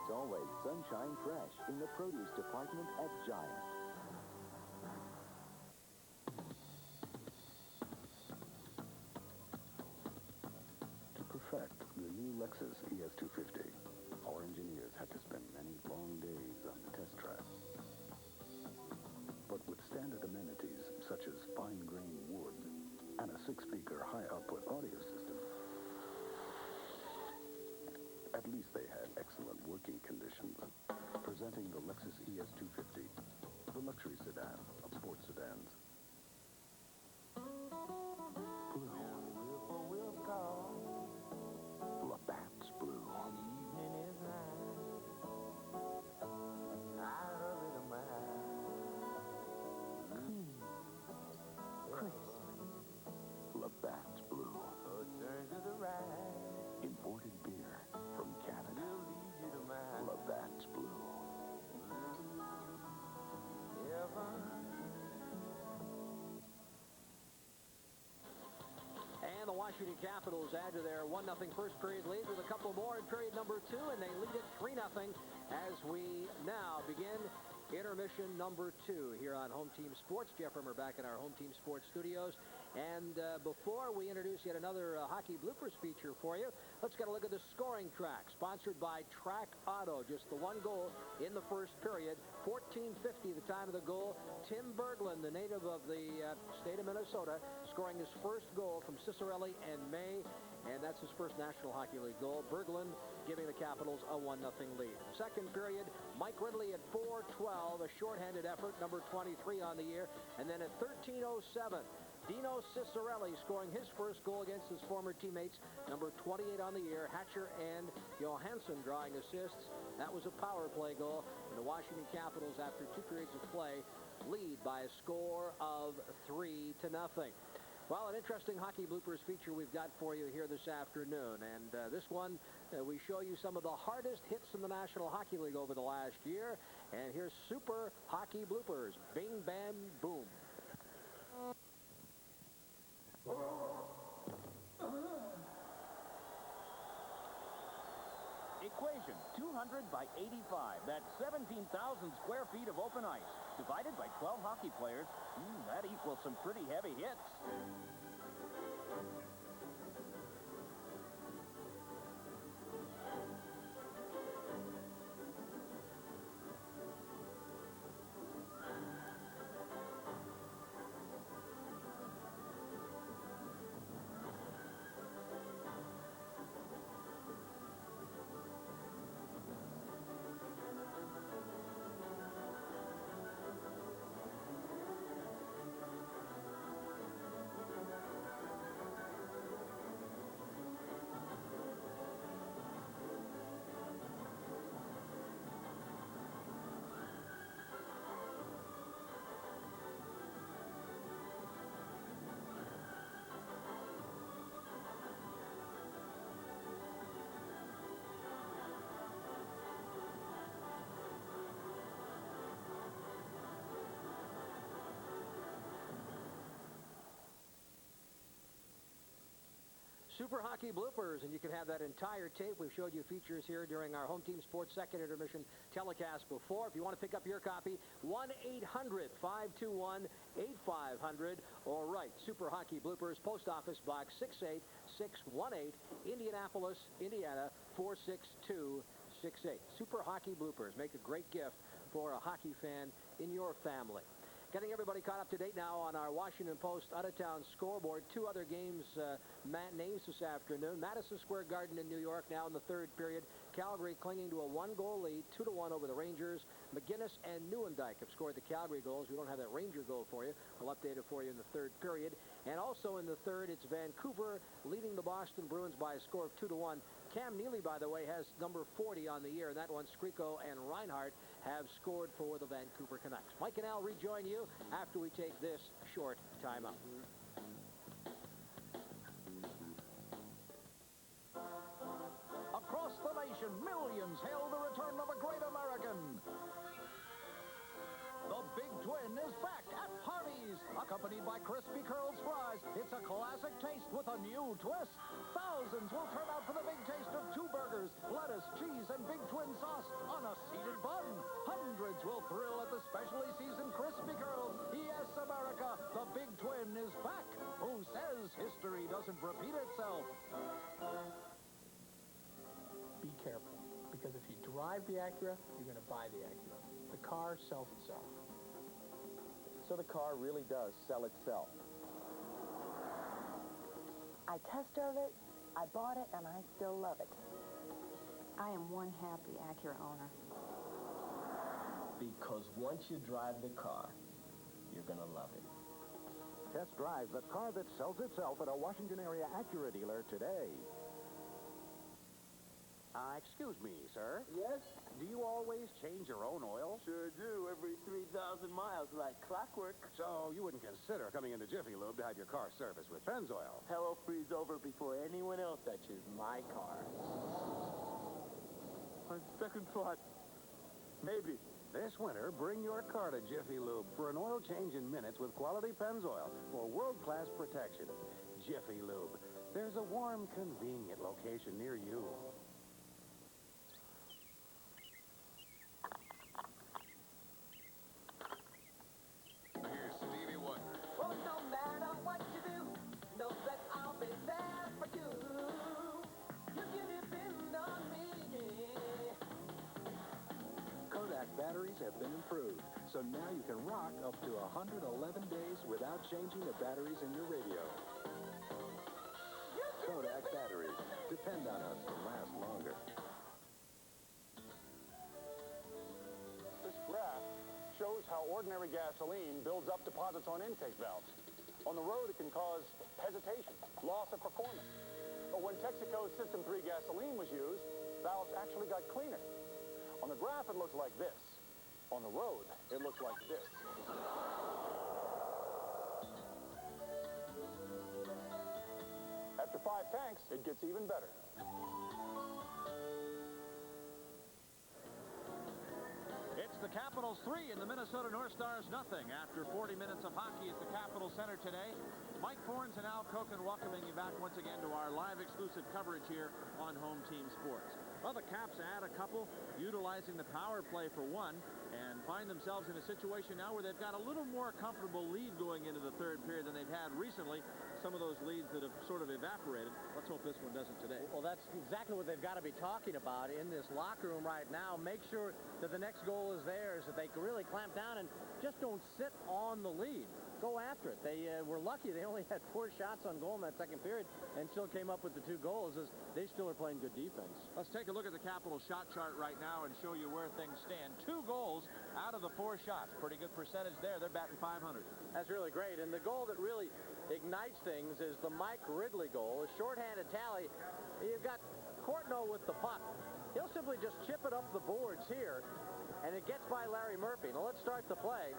It's always sunshine fresh in the produce department at Giant. To perfect the new Lexus ES250, our engineers had to spend many long days on the test track. But with standard amenities such as fine-grained wood and a 6-speaker high-output audio system, at least they had excellent working conditions. Presenting the Lexus ES250, the luxury sedan of sports sedans. Blue. Labatt's blue. Labatt's blue. Imported beer from Canada. Labatt's blue. And the Washington Capitals add to their 1-0 first period lead with a couple more in period number 2, and they lead it 3-0 as we now begin intermission number 2 here on Home Team Sports. Jeff Rimmer back in our Home Team Sports studios. And before we introduce yet another hockey bloopers feature for you, let's get a look at the scoring track, sponsored by Track Auto. Just the one goal in the first period, 14:50 the time of the goal. Tim Berglund, the native of the state of Minnesota, scoring his first goal from Cicerelli and May, and that's his first National Hockey League goal. Berglund giving the Capitals a 1-0 lead. Second period, Mike Ridley at 4:12, a shorthanded effort, number 23 on the year, and then at 13:07, Dino Cicerelli scoring his first goal against his former teammates, number 28 on the year. Hatcher and Johansson drawing assists. That was a power play goal. And the Washington Capitals, after 2 periods of play, lead by a score of 3-0. Well, an interesting hockey bloopers feature we've got for you here this afternoon. And this one, we show you some of the hardest hits in the National Hockey League over the last year. And here's Super Hockey Bloopers. Bing, bam, boom. Equation 200 by 85. That's 17,000 square feet of open ice. Divided by 12 hockey players, that equals some pretty heavy hits. Super Hockey Bloopers, and you can have that entire tape. We've showed you features here during our Home Team Sports second intermission telecast before. If you want to pick up your copy, 1-800-521-8500, or write Super Hockey Bloopers, Post Office Box 68618, Indianapolis, Indiana 46268. Super Hockey Bloopers. Make a great gift for a hockey fan in your family. Getting everybody caught up to date now on our Washington Post out-of-town scoreboard. 2 other games, matinees this afternoon. Madison Square Garden in New York now in the third period. Calgary clinging to a 1-goal lead, 2-1 over the Rangers. McGinnis and Newendijk have scored the Calgary goals. We don't have that Ranger goal for you. We'll update it for you in the third period. And also in the third, it's Vancouver leading the Boston Bruins by a score of 2-1. Cam Neely, by the way, has number 40 on the year, and that one, Skriko and Reinhart have scored for the Vancouver Canucks. Mike and Al rejoin you after we take this short timeout. Across the nation, millions hail the return of a great American. The Big Twin is back at Hardee's, a accompanied by crispy curls fries. It's a classic taste with a new twist. Thousands will turn out for the big taste of 2 burgers, lettuce, cheese, and Big Twin sauce on a seeded bun. Hundreds will thrill at the specially seasoned crispy curls. Yes, America, the Big Twin is back. Who says history doesn't repeat itself? Be careful, because if you drive the Acura, you're going to buy the Acura. The car sells itself. So the car really does sell itself. I test drove it, I bought it, and I still love it. I am one happy Acura owner. Because once you drive the car, you're going to love it. Test drive the car that sells itself at a Washington area Acura dealer today. Excuse me, sir. Yes? Do you always change your own oil? Sure do, every 3,000 miles, like clockwork. So you wouldn't consider coming into Jiffy Lube to have your car serviced with Pennzoil? Hell will freeze over before anyone else touches my car. On second thought, maybe. This winter, bring your car to Jiffy Lube for an oil change in minutes with quality Pennzoil for world-class protection. Jiffy Lube. There's a warm, convenient location near you. Here's Stevie Wonder. Oh, no matter what you do, know that I'll be there for you. You can depend on me, yeah. Kodak batteries have been improved, so now you can rock up to 111 days without changing the batteries in your radio. Kodak batteries. Depend on us to last longer. This graph shows how ordinary gasoline builds up deposits on intake valves. On the road, it can cause hesitation, loss of performance. But when Texaco's System 3 gasoline was used, valves actually got cleaner. On the graph, it looks like this. On the road, it looks like this. After 5 tanks, it gets even better. It's the Capitals 3 and the Minnesota North Stars nothing after 40 minutes of hockey at the Capitol Center today. Mike Fornes and Al Koken welcoming you back once again to our live exclusive coverage here on Home Team Sports. Well, the Caps add a couple, utilizing the power play for one, and find themselves in a situation now where they've got a little more comfortable lead going into the third period than they've had recently. Some of those leads that have sort of evaporated. Let's hope this one doesn't today. Well, that's exactly what they've got to be talking about in this locker room right now. Make sure that the next goal is theirs, that they can really clamp down and just don't sit on the lead. Go after it. They were lucky. They only had 4 shots on goal in that second period and still came up with the 2 goals as they still are playing good defense. Let's take a look at the Capitals shot chart right now and show you where things stand. 2 goals out of the 4 shots. Pretty good percentage there. They're batting .500. That's really great. And the goal that really ignites things is the Mike Ridley goal. A shorthanded tally. You've got Courtnall with the puck. He'll simply just chip it up the boards here, and it gets by Larry Murphy. Now let's start the play.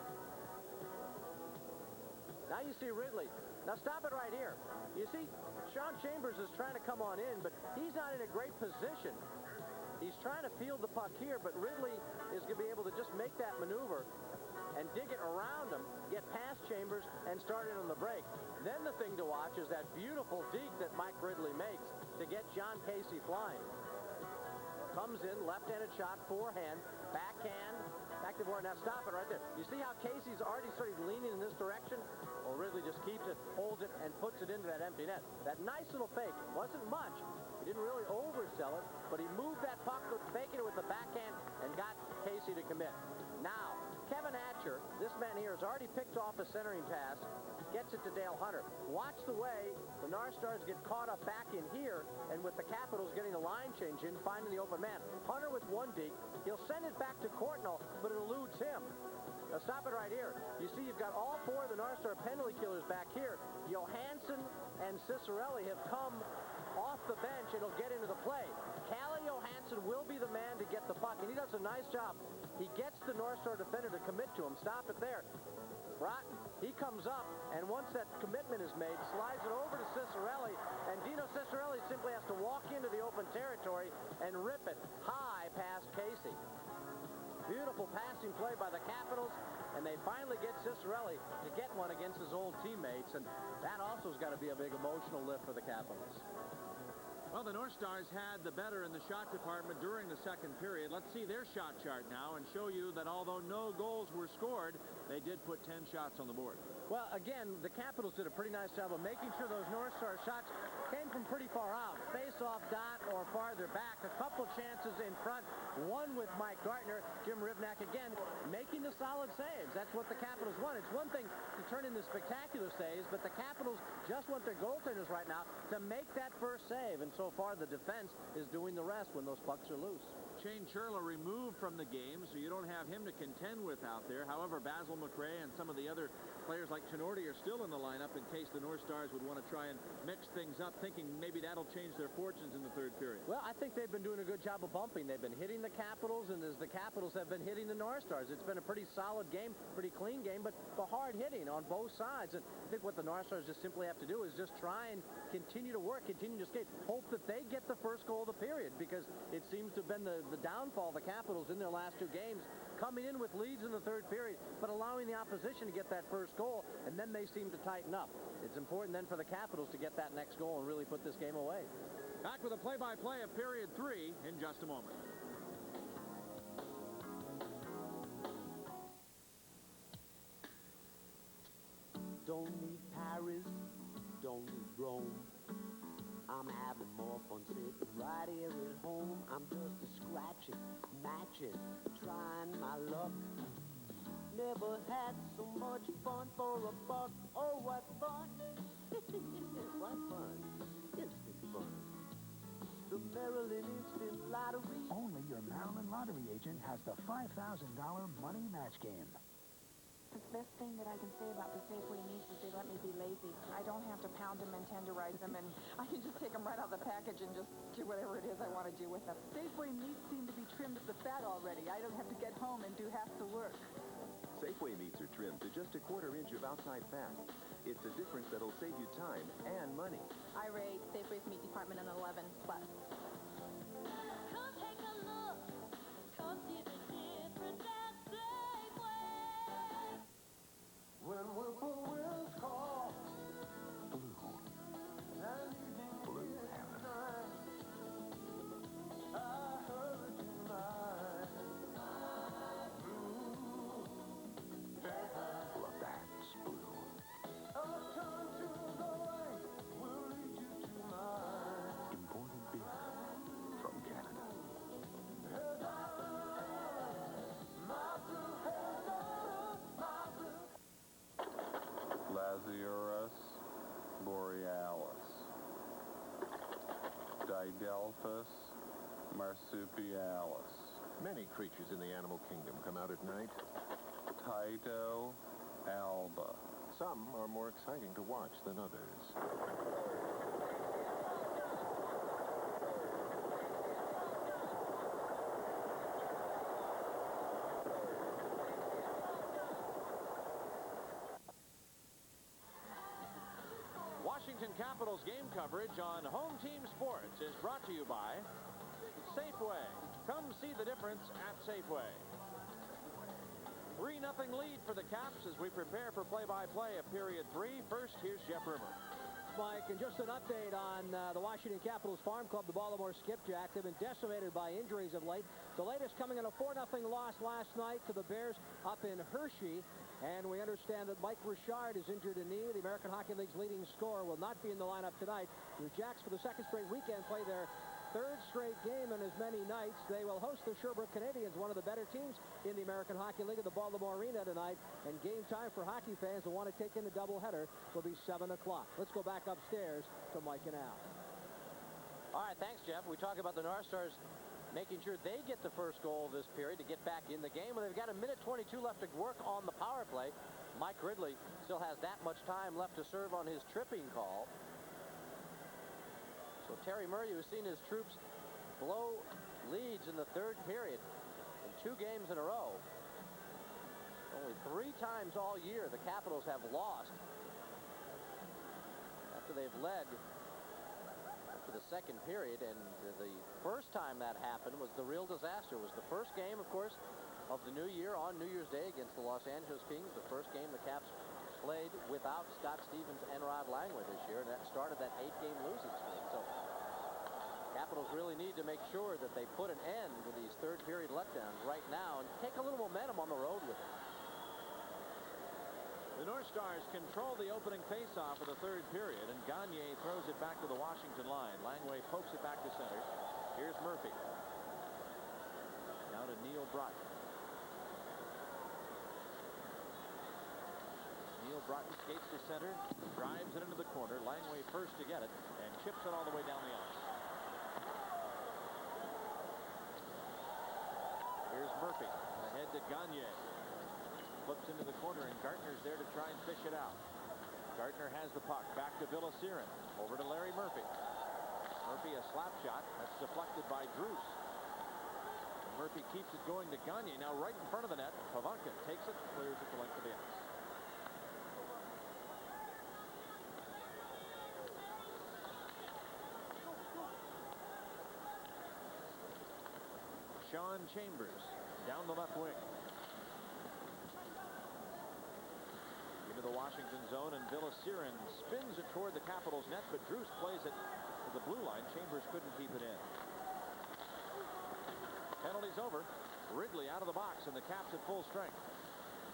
Now you see Ridley. Now stop it right here. You see, Sean Chambers is trying to come on in, but he's not in a great position. He's trying to field the puck here, but Ridley is going to be able to just make that maneuver and dig it around him, get past Chambers, and start it on the break. Then the thing to watch is that beautiful deke that Mike Ridley makes to get John Casey flying. Comes in, left-handed shot, forehand, backhand, back to board. Now stop it right there. You see how Casey's already started leaning in this direction? Well, Ridley just keeps it, holds it, and puts it into that empty net. That nice little fake. Wasn't much. He didn't really oversell it, but he moved that puck, faking it with the backhand, and got Casey to commit. Now, Kevin Hatcher, this man here, has already picked off a centering pass, gets it to Dale Hunter. Watch the way the North Stars get caught up back in here, and with the Capitals getting the line change in, finding the open man. Hunter with one deke. He'll send it back to Courtnall, but it eludes him. Now stop it right here. You see you've got all 4 of the North Star penalty killers back here. Johansson and Cicerelli have come off the bench and will get into the play. Calle Johansson will be the man to get the puck, and he does a nice job. He gets the North Star defender to commit to him. Stop it there. Rotten. He comes up, and once that commitment is made, slides it over to Cicerelli, and Dino Cicerelli simply has to walk into the open territory and rip it high past Casey. Beautiful passing play by the Capitals, and they finally get Cicerelli to get one against his old teammates, and that also has got to be a big emotional lift for the Capitals. Well, the North Stars had the better in the shot department during the second period. Let's see their shot chart now and show you that although no goals were scored, they did put 10 shots on the board. Well, again, the Capitals did a pretty nice job of making sure those North Star shots came from pretty far out. Face-off dot or farther back. A couple chances in front. One with Mike Gartner. Jim Rivnak, again, making the solid saves. That's what the Capitals want. It's one thing to turn into spectacular saves, but the Capitals just want their goaltenders right now to make that first save. And so far, the defense is doing the rest when those pucks are loose. Shane Churla removed from the game, so you don't have him to contend with out there. However, Basil McRae and some of the other players like Tenorti are still in the lineup in case the North Stars would want to try and mix things up, thinking maybe that'll change their fortunes in the third period. Well, I think they've been doing a good job of bumping. They've been hitting the Capitals, and as the Capitals have been hitting the North Stars. It's been a pretty solid game, pretty clean game, but the hard hitting on both sides. And I think what the North Stars just simply have to do is just try and continue to work, continue to skate, hope that they get the first goal of the period, because it seems to have been the downfall of the Capitals in their last two games, coming in with leads in the third period, but allowing the opposition to get that first goal, and then they seem to tighten up. It's important then for the Capitals to get that next goal and really put this game away. Back with a play-by-play of period 3 in just a moment. Don't need Paris, don't need Rome. I'm having more fun sitting right here at home. I'm just a scratching, matching, trying my luck. Never had so much fun for a buck. Oh, what fun! What fun! Instant fun. The Maryland Instant Lottery. Only your Maryland Lottery agent has the $5,000 money match game. The best thing that I can say about the Safeway meats is they let me be lazy. I don't have to pound them and tenderize them, and I can just take them right out of the package and just do whatever it is I want to do with them. Safeway meats seem to be trimmed at the fat already. I don't have to get home and do half the work. Safeway meats are trimmed to just a quarter inch of outside fat. It's a difference that'll save you time and money. I rate Safeway's meat department an 11+. Come take a look. Come see the difference at Safeway. When whippoorwills call, Blue. Blue heaven. I heard tonight. Blue heaven. Love that's blue. A turn to the right will lead you to mine. Imported beer from Canada. My blue heaven, my blue. Laziurus borealis, Didelphus marsupialis. Many creatures in the animal kingdom come out at night. Tyto alba. Some are more exciting to watch than others. Washington Capitals game coverage on Home Team Sports is brought to you by Safeway. Come see the difference at Safeway. 3-0 lead for the Caps as we prepare for play-by-play of period 3. First, here's Jeff Rimmer. Mike, and just an update on the Washington Capitals Farm Club, the Baltimore Skipjacks have been decimated by injuries of late. The latest coming in a 4-0 loss last night to the Bears up in Hershey. And we understand that Mike Richard is injured in knee. The American Hockey League's leading scorer will not be in the lineup tonight. The Jacks, for the second straight weekend, play their third straight game in as many nights. They will host the Sherbrooke Canadians, one of the better teams in the American Hockey League, at the Baltimore Arena tonight. And game time for hockey fans who want to take in the doubleheader will be 7 o'clock. Let's go back upstairs to Mike and Al. All right, thanks, Jeff. We talk about the North Stars making sure they get the first goal of this period to get back in the game. Well, they've got a minute 22 left to work on the power play. Mike Ridley still has that much time left to serve on his tripping call. So Terry Murray, who's seen his troops blow leads in the third period in 2 games in a row. Only 3 times all year the Capitals have lost after they've led after the second period, and the first time that happened was the real disaster. It was the first game, of course, of the new year on New Year's Day against the Los Angeles Kings. The first game the Caps played without Scott Stevens and Rod Langway this year, and that started that 8-game losing streak. So Capitals really need to make sure that they put an end to these third-period letdowns right now and take a little momentum on the road with it. The North Stars control the opening faceoff of the third period, and Gagne throws it back to the Washington line. Langway pokes it back to center. Here's Murphy. Now to Neil Broughton. Neil Broughton skates to center, drives it into the corner. Langway first to get it, and chips it all the way down the ice. Here's Murphy. Ahead to Gagne. Flips into the corner, and Gartner's there to try and fish it out. Gartner has the puck. Back to Villasirin. Over to Larry Murphy. Murphy a slap shot. That's deflected by Druce. Murphy keeps it going to Gagne. Now right in front of the net. Pavanka takes it, clears it the length of the ice. Sean Chambers down the left wing. Into the Washington zone, and Villasirin spins it toward the Capitals net, but Druce plays it to the blue line. Chambers couldn't keep it in. Penalty's over. Wrigley out of the box, and the Caps at full strength.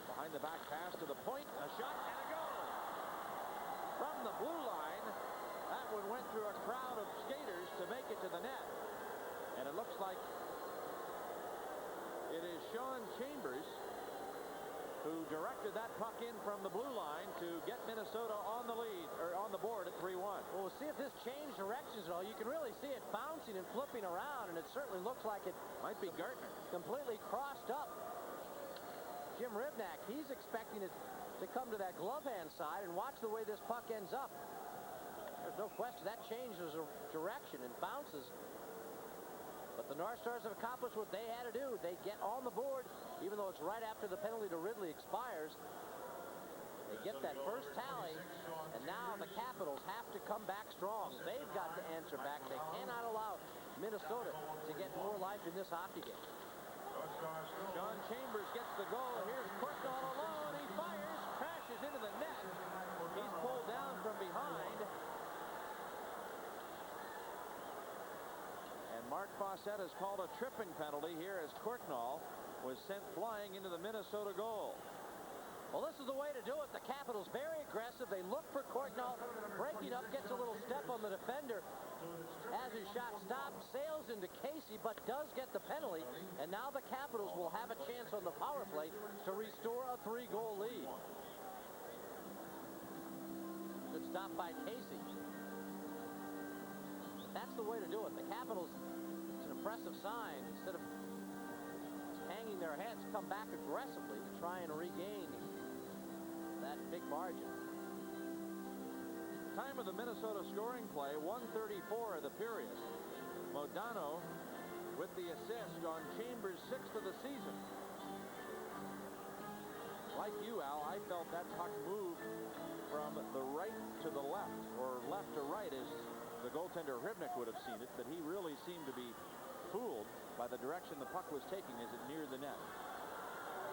Behind the back pass to the point, a shot and a goal. From the blue line, that one went through a crowd of skaters to make it to the net. And it looks like it is Sean Chambers who directed that puck in from the blue line to get Minnesota on the lead, or on the board at 3-1. Well, we'll see if this changed directions at all. You can really see it bouncing and flipping around, and it certainly looks like it might be Gartner. Completely crossed up. Jim Ribnak, he's expecting it to come to that glove hand side, and watch the way this puck ends up. There's no question that changes direction and bounces. But the North Stars have accomplished what they had to do. They get on the board, even though it's right after the penalty to Ridley expires. They get that first tally, and now the Capitals have to come back strong. They've got to answer back. They cannot allow Minnesota to get more life in this hockey game. Sean Chambers gets the goal. Here's Courtnall alone. He fires, crashes into the net. He's pulled down from behind. Mark Fawcett has called a tripping penalty here as Courtnall was sent flying into the Minnesota goal. Well, this is the way to do it. The Capitals very aggressive. They look for Courtnall, breaking up, gets a little step on the defender. As his shot stops, sails into Casey, but does get the penalty. And now the Capitals will have a chance on the power play to restore a 3-goal lead. Good stop by Casey. But that's the way to do it. The Capitals, it's an impressive sign. Instead of hanging their heads, come back aggressively to try and regain that big margin. Time of the Minnesota scoring play, 1:34 of the period. Modano with the assist on Chambers' 6th of the season. Like you, Al, I felt that puck moved from the right to the left, or left to right as the goaltender Ribnik would have seen it, but he really seemed to be fooled by the direction the puck was taking as it neared the net.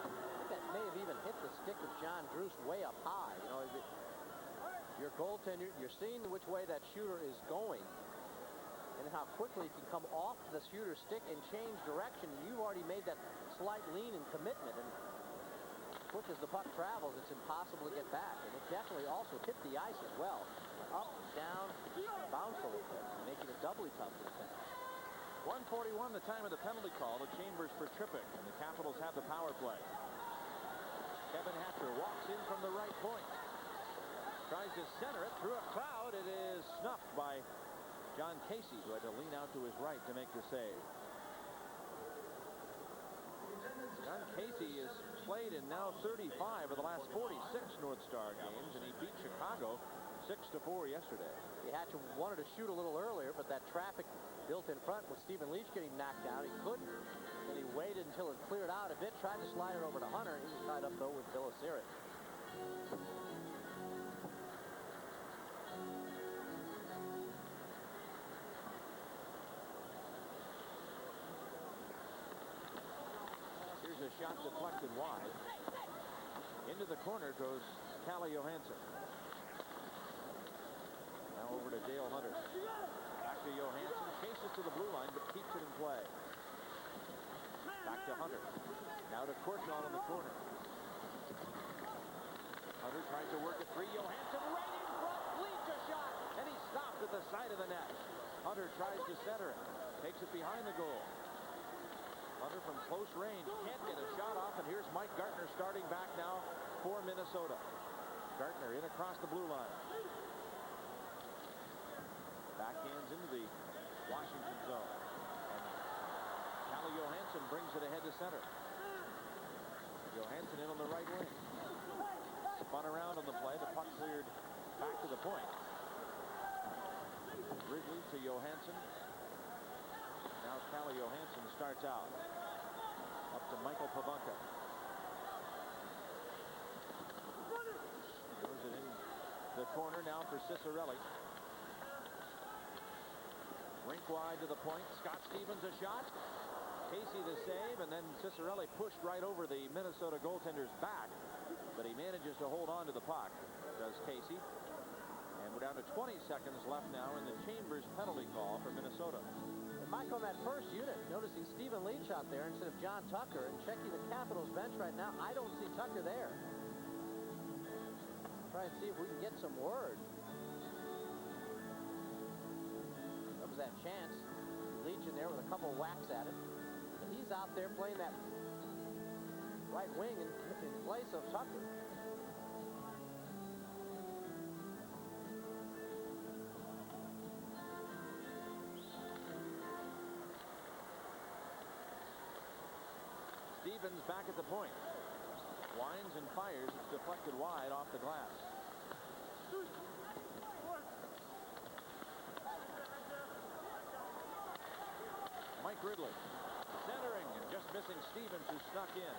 I think that may have even hit the stick of John Druce way up high. You know, your goaltender, you're seeing which way that shooter is going and how quickly he can come off the shooter's stick and change direction. You've already made that slight lean and commitment, and quick as the puck travels, it's impossible to get back. And it definitely also hit the ice as well. Up, down, bounce a little bit, making it doubly tough to defend. 1:41 the time of the penalty call to Chambers for tripping, and the Capitals have the power play. Kevin Hatcher walks in from the right point. Tries to center it through a crowd. It is snuffed by John Casey, who had to lean out to his right to make the save. John Casey has played in now 35 of the last 46 North Star games, and he beat Chicago 6-4 yesterday. Hatcher wanted to shoot a little earlier, but that traffic built in front with Stephen Leach getting knocked down, he couldn't. And he waited until it cleared out a bit, tried to slide it over to Hunter. He was tied up, though, with Villasirin. Here's a shot deflected wide. Into the corner goes Calle Johansson. Now over to Dale Hunter. Back to Johansson. Chases to the blue line, but keeps it in play. Back to Hunter. Now to Courtnall in the corner. Hunter tries to work it free. Johansson right in front. Leads a shot. And he stopped at the side of the net. Hunter tries to center it. Takes it behind the goal. Hunter from close range can't get a shot off. And here's Mike Gartner starting back now for Minnesota. Gartner in across the blue line. Backhands into the Washington zone. And Calle Johansson brings it ahead to center. Johansson in on the right wing. Spun around on the play. The puck cleared back to the point. Ridley to Johansson. Now Calle Johansson starts out. Up to Michael Pivonka. Throws it in the corner now for Ciccarelli. Rink wide to the point. Scott Stevens a shot. Casey the save, and then Ciccarelli pushed right over the Minnesota goaltender's back, but he manages to hold on to the puck, does Casey. And we're down to 20 seconds left now in the Chambers penalty call for Minnesota. And Michael, on that first unit, noticing Stephen Leach out there instead of John Tucker, and checking the Capitals bench right now, I don't see Tucker there. Try and see if we can get some word. That was that chance. Leach in there with a couple whacks at it. And he's out there playing that right wing in place of Tucker. Stevens back at the point. Winds and fires. It's deflected wide off the glass. Mike Ridley centering and just missing Stevens, who snuck in.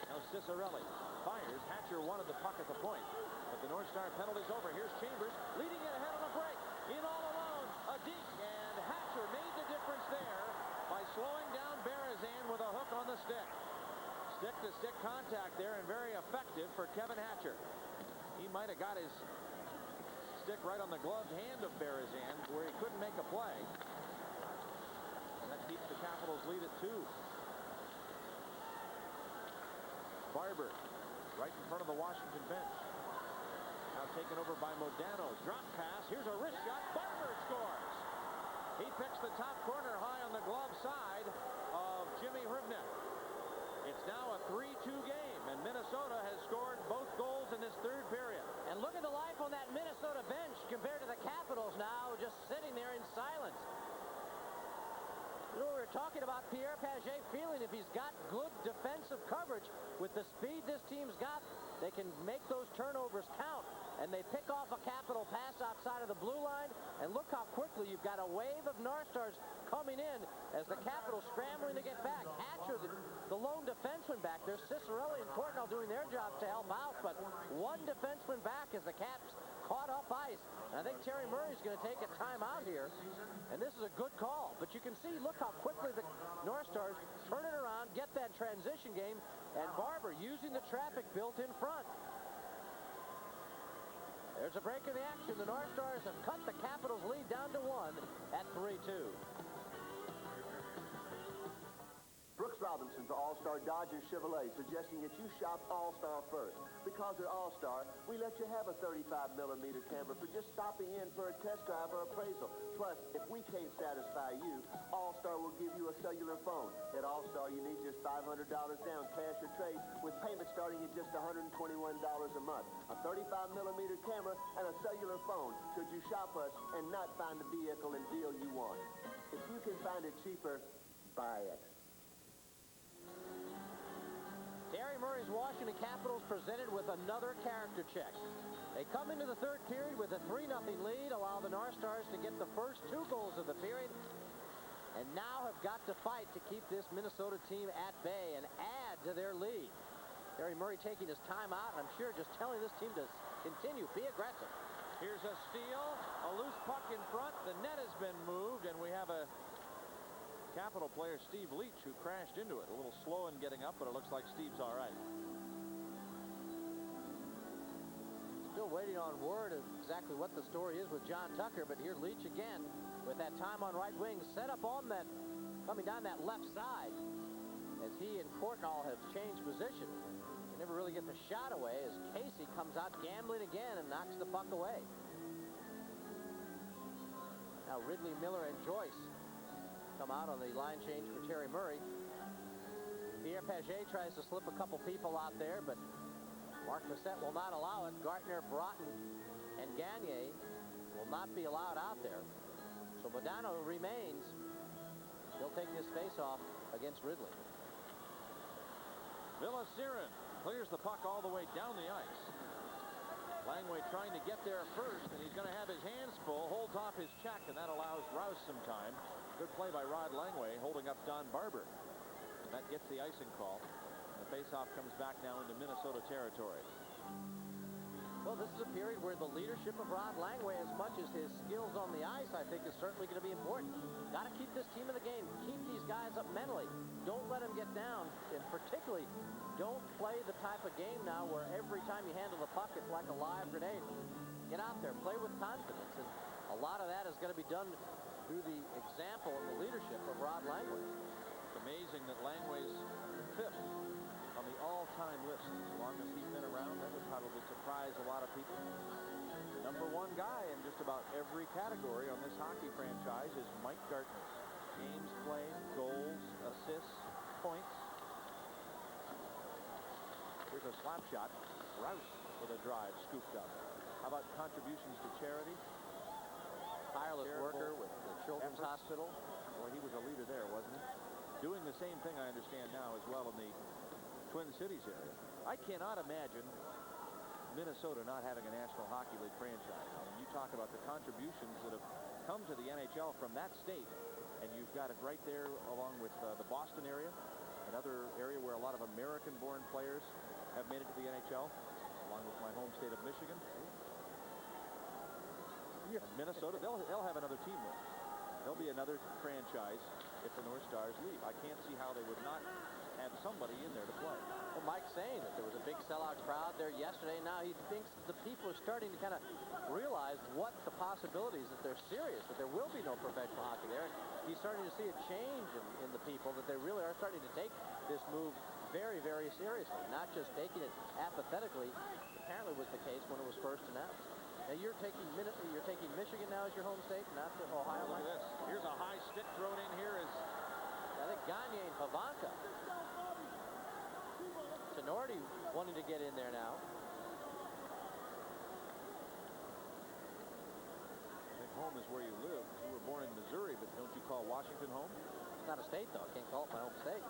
Now Ciccarelli fires. Hatcher wanted the puck at the point, but the North Star penalty's over. Here's Chambers leading it ahead on a break. In all alone, a deke, and Hatcher made the difference there by slowing down Berezan with a hook on the stick. Stick-to-stick contact there, and very effective for Kevin Hatcher. He might have got his stick right on the gloved hand of Berezan, where he couldn't make a play. And that keeps the Capitals lead at 2. Barber, right in front of the Washington bench. Now taken over by Modano. Drop pass. Here's a wrist shot. Barber scores. He picks the top corner high on the glove side of Jimmy Rivnik. It's now a 3-2 game, and Minnesota has scored both goals in this third period. And look at the life on that Minnesota bench compared to the Capitals now, just sitting there in silence. You know, we were talking about Pierre Pagé feeling if he's got good defensive coverage with the speed this team's got, they can make those turnovers count. And they pick off a Capital pass outside of the blue line, and look how quickly you've got a wave of North Stars coming in as the Capitals scrambling to get back. Hatcher, the lone defenseman back there. Ciccarelli and Courtnall doing their jobs to help out, but one defenseman back as the Caps caught up ice. And I think Terry Murray's going to take a timeout here, and this is a good call. But you can see, look how quickly the North Stars turn it around, get that transition game, and Barber using the traffic built in front. There's a break in the action. The North Stars have cut the Capitals' lead down to 1 at 3-2. Brooks Robinson's All-Star Dodge and Chevrolet suggesting that you shop All-Star first. Because at All-Star, we let you have a 35mm camera for just stopping in for a test drive or appraisal. Plus, if we can't satisfy you, All-Star will give you a cellular phone. At All-Star, you need just $500 down, cash or trade, with payments starting at just $121 a month. A 35mm camera and a cellular phone should you shop us and not find the vehicle and deal you want. If you can find it cheaper, buy it. Terry Murray's Washington Capitals presented with another character check. They come into the third period with a 3-0 lead, allow the North Stars to get the first 2 goals of the period, and now have got to fight to keep this Minnesota team at bay and add to their lead. Terry Murray taking his time out, I'm sure just telling this team to continue, be aggressive. Here's a steal, a loose puck in front. The net has been moved, and we have a Capital player Steve Leach, who crashed into it. A little slow in getting up, but it looks like Steve's all right. Still waiting on word of exactly what the story is with John Tucker, but here Leach again with that time on right wing, set up on that, coming down that left side as he and Courtnall have changed position. They never really get the shot away as Casey comes out gambling again and knocks the puck away. Now Ridley, Miller, and Joyce come out on the line change for Terry Murray. Pierre Paget tries to slip a couple people out there, but Mark Bissett will not allow it. Gartner, Broughton, and Gagne will not be allowed out there. So Modano remains. He'll take this face-off against Ridley. Villasirin clears the puck all the way down the ice. Langway trying to get there first, and he's going to have his hands full, holds off his check, and that allows Rouse some time. Good play by Rod Langway, holding up Don Barber. And that gets the icing call. The faceoff comes back now into Minnesota territory. Well, this is a period where the leadership of Rod Langway, as much as his skills on the ice, I think is certainly going to be important. Got to keep this team in the game. Keep these guys up mentally. Don't let them get down. And particularly, don't play the type of game now where every time you handle the puck, it's like a live grenade. Get out there. Play with confidence. And a lot of that is going to be done through the example and the leadership of Rod Langway. It's amazing that Langway's fifth on the all-time list. As long as he's been around, that would probably surprise a lot of people. The #1 guy in just about every category on this hockey franchise is Mike Gartner. Games played, goals, assists, points. Here's a slap shot. Rouse with a drive, scooped up. How about contributions to charity? Tireless worker with the Children's Hospital. Well, he was a leader there, wasn't he? Doing the same thing, I understand now, as well in the Twin Cities area. I cannot imagine Minnesota not having a National Hockey League franchise. I mean, you talk about the contributions that have come to the NHL from that state, and you've got it right there along with the Boston area, another area where a lot of American-born players have made it to the NHL, along with my home state of Michigan. And Minnesota, they'll have another team there. There'll be another franchise if the North Stars leave. I can't see how they would not have somebody in there to play. Well, Mike's saying that there was a big sellout crowd there yesterday. Now he thinks that the people are starting to kind of realize what the possibilities, that they're serious, that there will be no professional hockey there. He's starting to see a change in the people, that they really are starting to take this move very, very seriously, not just taking it apathetically. Apparently was the case when it was first announced. Now you're taking Michigan now as your home state, not the Ohio. Look at this. Here's a high stick thrown in here. I think Gagne and Pavanka. Tenorti wanting to get in there now. I think home is where you live. You were born in Missouri, but don't you call Washington home? It's not a state, though. I can't call it my home state.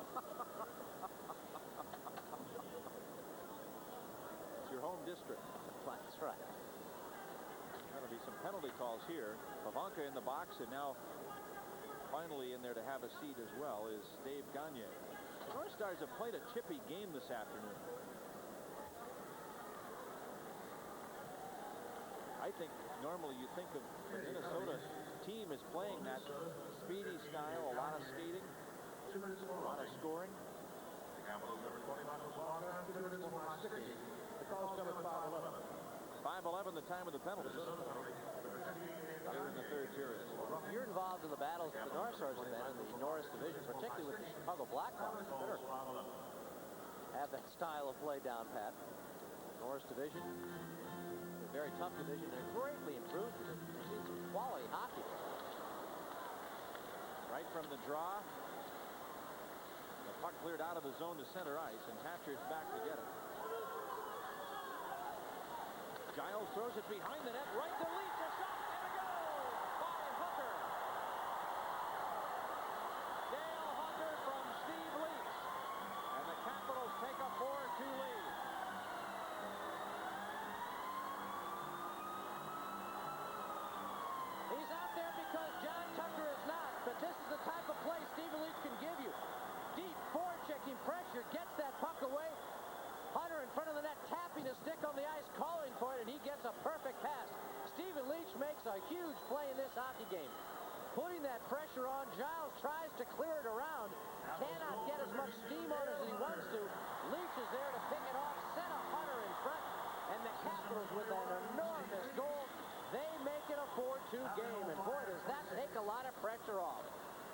It's your home district. That's right. There'll be some penalty calls here. Pavanka in the box, and now finally in there to have a seat as well is Dave Gagne. The North Stars have played a chippy game this afternoon. I think normally you think of the Minnesota team as playing that speedy style, a lot of skating, a lot of scoring. The Capitals number 29 was on after the minutes were 60. The call's number 511. 5:11, the time of the penalties. Here in the third period. You're involved in the battles that the North Stars have been in the Norris division, particularly with the Chicago Blackhawks. Have that style of play down pat. Norris division, a very tough division. They're greatly improved. They've seen some quality hockey. Right from the draw. The puck cleared out of the zone to center ice, and Hatcher's back to get it. Giles throws it behind the net, right to Leach, a shot, and a goal by Hooker. Dale Hooker from Steve Leach. And the Capitals take a 4-2 lead. He's out there because John Tucker is not, but this is the type of play Steve Leach can give you. Deep forechecking pressure, gets that puck away. Hunter in front of the net, tapping his stick on the ice, calling for it, and he gets a perfect pass. Stephen Leach makes a huge play in this hockey game. putting that pressure on. Giles tries to clear it around. Cannot get as much steam on as he wants to. Leach is there to pick it off. Sent a Hunter in front. And the Capitals with an enormous goal. They make it a 4-2 game. And boy, does that take a lot of pressure off.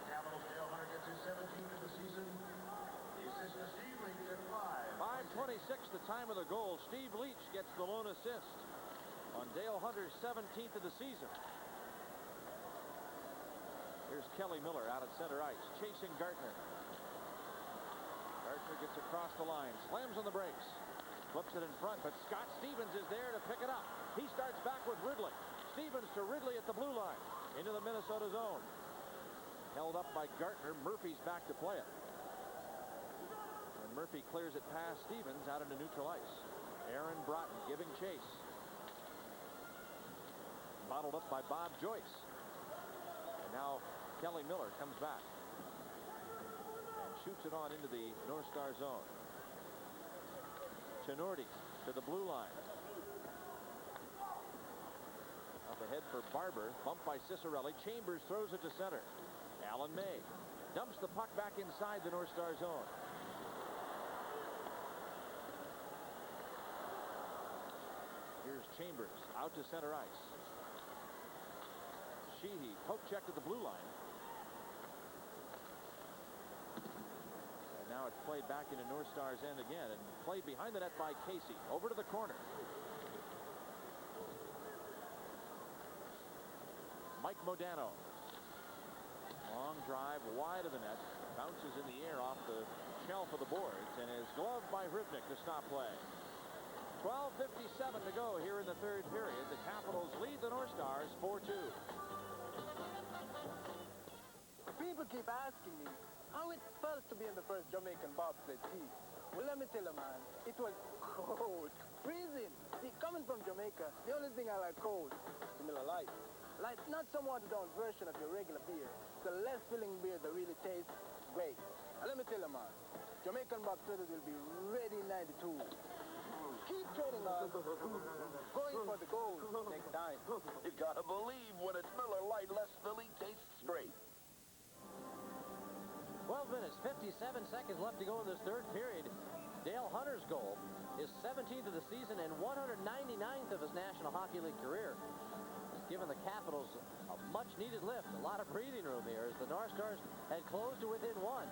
Capitals Dale Hunter gets his 17th of the season. The assist to Steve Leach at 5:26, the time of the goal. Steve Leach gets the lone assist on Dale Hunter's 17th of the season. Here's Kelly Miller out at center ice, chasing Gartner. Gartner gets across the line, slams on the brakes, flips it in front, but Scott Stevens is there to pick it up. He starts back with Ridley. Stevens to Ridley at the blue line, into the Minnesota zone. Held up by Gartner. Murphy's back to play it. And Murphy clears it past Stevens out into neutral ice. Aaron Broughton giving chase. Bottled up by Bob Joyce. And now Kelly Miller comes back and shoots it on into the North Star zone. Tenorti to the blue line. Up ahead for Barber. Bumped by Cicerelli. Chambers throws it to center. Alan May dumps the puck back inside the North Star zone. Here's Chambers out to center ice. Sheehy poke check to the blue line. And now it's played back into North Star's end again and played behind the net by Casey. Over to the corner. Mike Modano. Long drive wide of the net. Bounces in the air off the shelf of the boards and is gloved by Ribnick to stop play. 12:57 to go here in the third period. The Capitals lead the North Stars 4-2. People keep asking me how it felt to be in the first Jamaican bobsled team. Well, let me tell you, man, it was cold, freezing. See, coming from Jamaica, the only thing I like cold is Miller Lite. Like, not some watered-down version of your regular beer. It's a less filling beer that really tastes great. And let me tell you, man, Jamaican bobsledders will be ready in 92. Keep trading on. Going for the gold next time. You gotta believe when it's Miller Lite, less filling tastes great. 12 minutes, 57 seconds left to go in this third period. Dale Hunter's goal, his 17th of the season and 199th of his National Hockey League career, has given the Capitals a much-needed lift, a lot of breathing room here as the North Stars had closed to within one.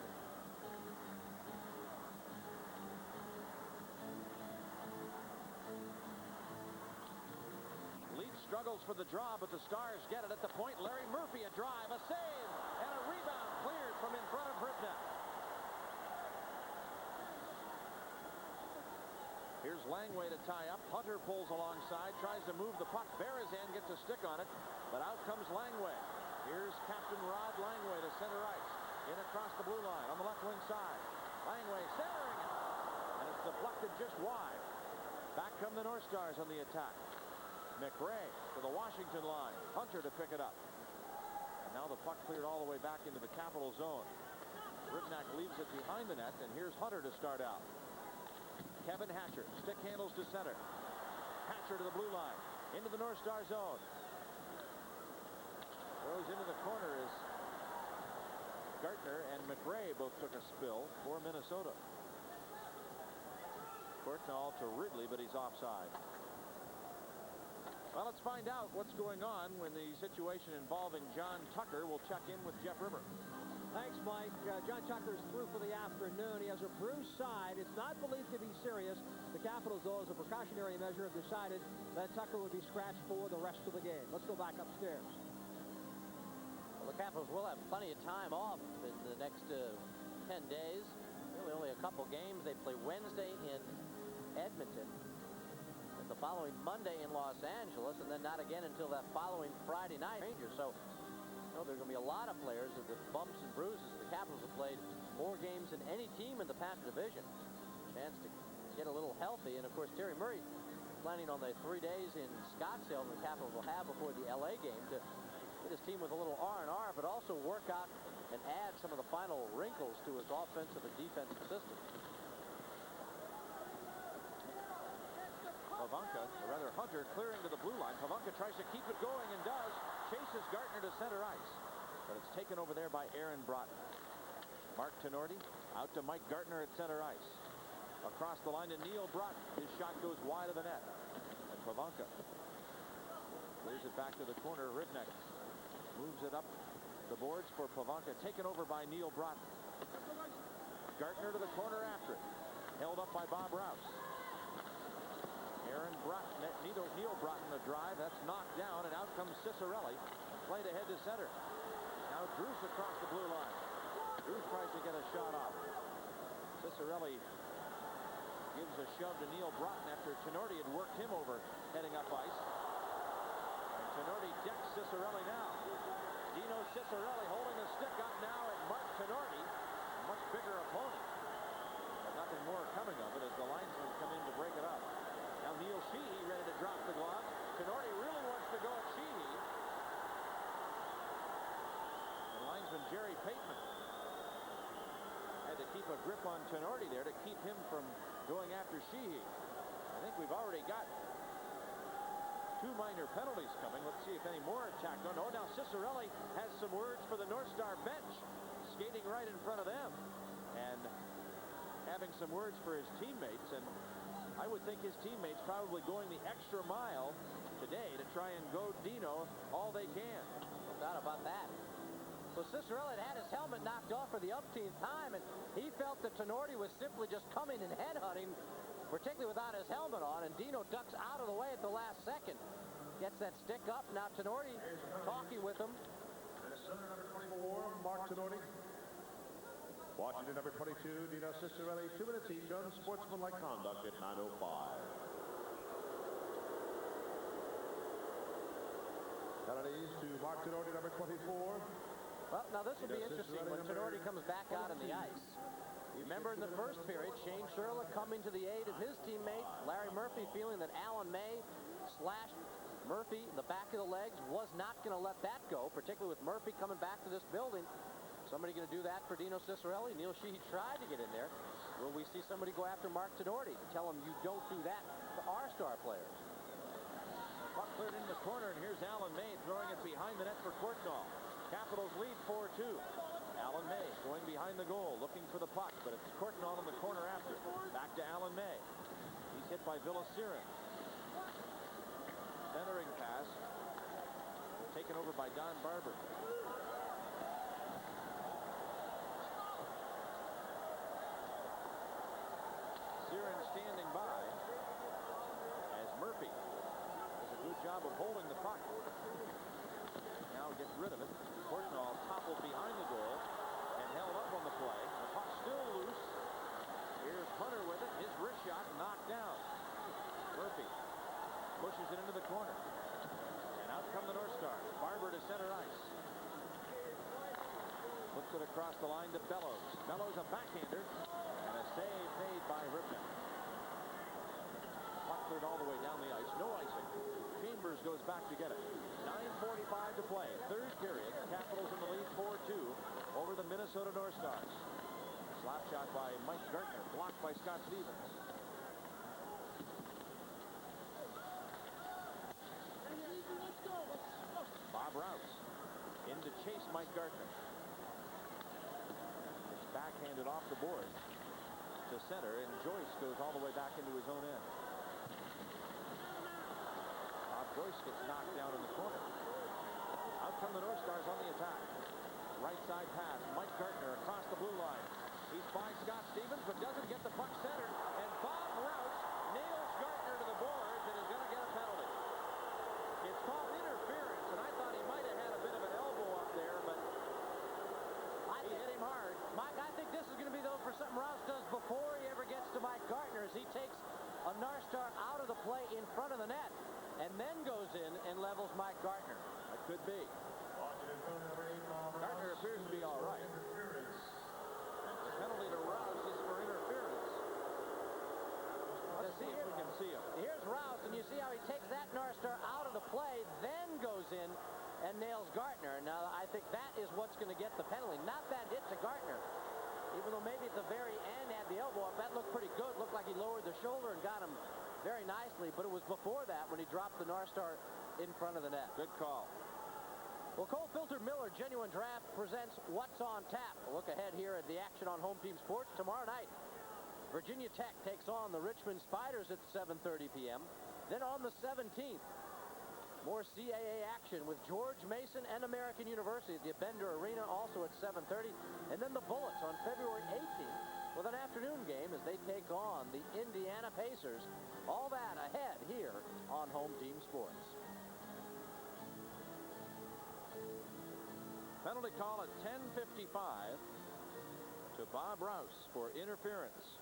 Leach struggles for the draw, but the Stars get it at the point. Larry Murphy a drive, a save, and a rebound cleared from in front of Ribnick. Here's Langway to tie up. Hunter pulls alongside, tries to move the puck. Berezan gets a stick on it, but out comes Langway. Here's Captain Rod Langway to center ice. In across the blue line on the left wing side. Langway centering it, and it's deflected just wide. Back come the North Stars on the attack. McRae to the Washington line. Hunter to pick it up. And now the puck cleared all the way back into the Capital zone. Ribnick leaves it behind the net, and here's Hunter to start out. Kevin Hatcher, stick handles to center. Hatcher to the blue line, into the North Star zone. Throws into the corner as Gartner and McRae both took a spill for Minnesota. Courtnall to Ridley, but he's offside. Well, let's find out what's going on when the situation involving John Tucker will check in with Jeff River. Thanks, Mike. John Tucker's through for the afternoon. He has a bruised side. It's not believed to be serious. The Capitals, though, as a precautionary measure, have decided that Tucker would be scratched for the rest of the game. Let's go back upstairs. Well, the Capitals will have plenty of time off in the next 10 days. Really only a couple games. They play Wednesday in Edmonton, and the following Monday in Los Angeles, and then not again until that following Friday night. Rangers. So there's going to be a lot of players with bumps and bruises. The Capitals have played more games than any team in the Pacific Division. Chance to get a little healthy. And, of course, Terry Murray planning on the 3 days in Scottsdale the Capitals will have before the L.A. game to get his team with a little R&R, but also work out and add some of the final wrinkles to his offensive and defensive system. Pavanka, or rather Hunter, clearing to the blue line. Pavanka tries to keep it going and does. Chases Gartner to center ice. but it's taken over there by Aaron Broughton. Mark Tenorti out to Mike Gartner at center ice. Across the line to Neil Broughton. His shot goes wide of the net. And Pavanka clears it back to the corner. Rivnek moves it up the boards for Pavanka. Taken over by Neil Broughton. Gartner to the corner after it. Held up by Bob Rouse. Aaron Broughton, Neil Broughton the drive. That's knocked down, and out comes Cicerelli. Played ahead to center. Now Druce across the blue line. Druce tries to get a shot off. Cicerelli gives a shove to Neil Broughton after Tenorti had worked him over heading up ice. And Tenorti decks Cicerelli now. Dino Cicerelli holding the stick up now at Mark Tenorti. A much bigger opponent. But nothing more coming of it as the linesmen come in to break it up. Now Neil Sheehy ready to drop the glove. Tenorti really wants to go at Sheehy. And linesman Jerry Pateman had to keep a grip on Tenorti there to keep him from going after Sheehy. I think we've already got 2 minor penalties coming. Let's see if any more are tacked on. Oh, now Cicerelli has some words for the North Star bench. Skating right in front of them. And having some words for his teammates. And I would think his teammates probably going the extra mile today to try and go Dino all they can. No doubt about that. So Cicerelli had his helmet knocked off for the umpteenth time, and he felt that Tenorti was simply just coming and headhunting, particularly without his helmet on, and Dino ducks out of the way at the last second. Gets that stick up. Now Tenorti talking with him. Minnesota number 24, Mark Tenorti. Washington number 22, Dino Cicerelli. 2 minutes each. Unsportsmanlike conduct at 9:05. Penalties to Mark Tenorti, number 24. Well, now this will be interesting when Tenorti comes back out on the ice. Remember in the first period, Shane Sherla coming to the aid of his teammate, Larry Murphy, feeling that Alan May slashed Murphy in the back of the legs, was not going to let that go, particularly with Murphy coming back to this building. Somebody going to do that for Dino Cicerelli? Neil Sheehy tried to get in there. Will we see somebody go after Mark Tenorti to tell him you don't do that to our star players? Puck cleared into the corner, and here's Alan May throwing it behind the net for Courtnall. Capitals lead 4-2. Alan May going behind the goal, looking for the puck, but it's Courtnall in the corner after. Back to Alan May. He's hit by Villasirin. Centering pass. Taken over by Don Barber. Siren standing by as Murphy does a good job of holding the puck. Now gets rid of it. Courtnall toppled behind the goal and held up on the play. The puck still loose. Here's Hunter with it. His wrist shot knocked down. Murphy pushes it into the corner. And out come the North Stars. Barber to center ice. Puts it across the line to Bellows. Bellows a backhander. And a save made by Rivnik. Puck cleared all the way down the ice. No icing. Chambers goes back to get it. 9:45 to play. Third period. Capitals in the lead 4-2 over the Minnesota North Stars. Slap shot by Mike Gartner. Blocked by Scott Stevens. Bob Rouse in to chase Mike Gartner. It's backhanded off the board to center, and Joyce goes all the way back into his own end. Bob Joyce gets knocked down in the corner. Out come the North Stars on the attack. Right side pass. Mike Gartner across the blue line. He's by Scott Stevens, but doesn't get the puck centered. And Bob Rouse nails Gartner to the boards and is going to get a penalty. It's called interference, and I thought he might have had a bit of an elbow up there, but he hit him hard. Mike, I think this is going to be, though, for something Rouse does before he ever gets to Mike Gartner, as he takes a North Star out of the play in front of the net and then goes in and levels Mike Gartner. That could be. Gartner appears to be all right. The penalty to Rouse is for interference. Let's see if we can see him. Here's Rouse, and you see how he takes that North Star out of the play, then goes in and nails Gartner. Now, I think that is what's going to get the penalty, not that hit to Gartner. Even though maybe at the very end had the elbow up, that looked pretty good. Looked like he lowered the shoulder and got him very nicely, but it was before that when he dropped the North Star in front of the net. Good call. Well, Cole Filter Miller Genuine Draft presents What's on Tap. A look ahead here at the action on Home Team Sports tomorrow night. Virginia Tech takes on the Richmond Spiders at 7:30 p.m. Then on the 17th, more CAA action with George Mason and American University at the Bender Arena, also at 7:30. And then the Bullets on February 18th with an afternoon game as they take on the Indiana Pacers. All that ahead here on Home Team Sports. Penalty call at 10:55 to Bob Rouse for interference.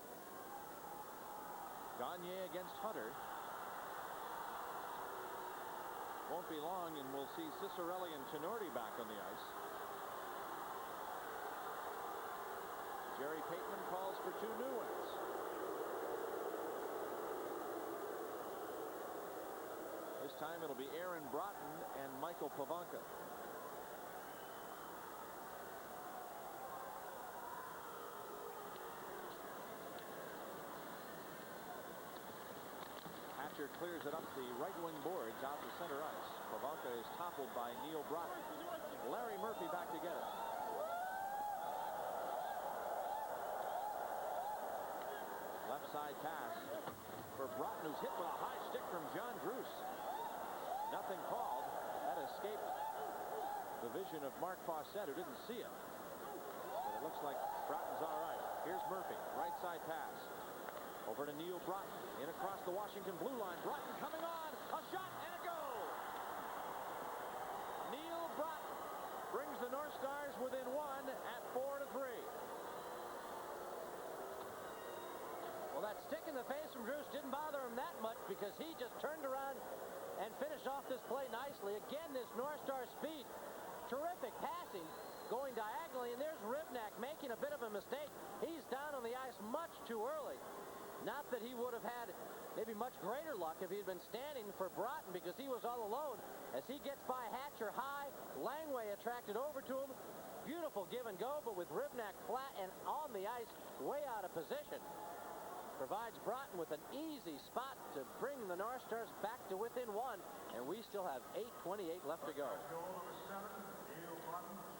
Gagne against Hunter. Won't be long and we'll see Cicerelli and Tenorti back on the ice. Jerry Pateman calls for 2 new ones. This time it'll be Aaron Broughton and Michael Pavanka. Hatcher clears it up the right wing boards out to center ice. Pavanka is toppled by Neil Broughton. Larry Murphy back to get it. Left side pass for Broughton, who's hit with a high stick from John Druce. Nothing called. That escaped the vision of Mark Fawcett, who didn't see it. But it looks like Broughton's all right. Here's Murphy, right side pass. Over to Neil Broughton, in across the Washington blue line. Broughton coming on, a shot and a goal. Neil Broughton brings the North Stars within 1 at 4-3. Well, that stick in the face from Druce didn't bother him that much because he just turned around and finished off this play nicely. Again, this North Star speed. Terrific passing going diagonally, and there's Ribnak making a bit of a mistake. He's down on the ice much too early. Not that he would have had maybe much greater luck if he had been standing for Broughton because he was all alone. As he gets by Hatcher high, Langway attracted over to him. Beautiful give and go, but with Ribnak flat and on the ice, way out of position. Provides Broughton with an easy spot to bring the North Stars back to within 1, and we still have 8:28 left to go.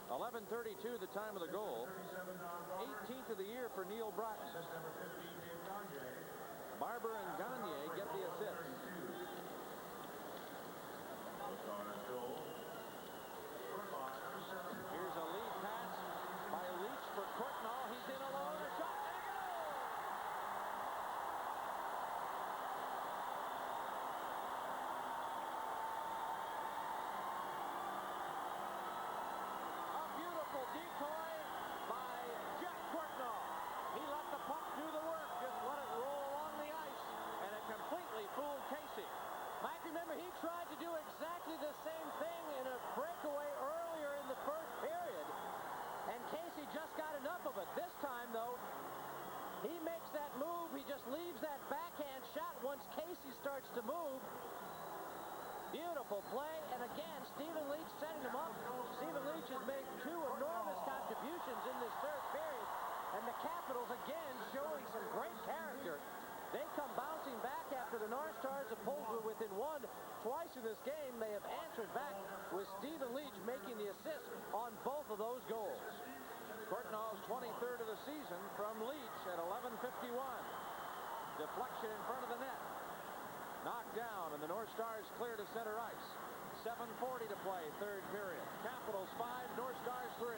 11:32 the time of the goal. 18th of the year for Neil Broughton. Barber and Gagne get the assist. Here's a lead pass by Leach for Courtnall. He's in alone. A shot and a goal! A beautiful decoy by Jeff Courtnall. He let the puck do the work. Just let it roll along the ice, and it completely fooled Casey. Mike, remember, he tried to do exactly the same thing in a breakaway earlier in the first period, and Casey just got enough of it. This time, though, he makes that move. He just leaves that backhand shot once Casey starts to move. Beautiful play, and again, Stephen Leach setting him up. Stephen Leach has made 2 enormous contributions in this third period, and the Capitals again showing some great character. They come bouncing back after the North Stars have pulled within 1. Twice in this game, they have answered back with Stephen Leach making the assist on both of those goals. Courtnall's 23rd of the season from Leach at 11:51. Deflection in front of the net. Knocked down, and the North Stars clear to center ice. 7:40 to play, third period. Capitals 5, North Stars 3.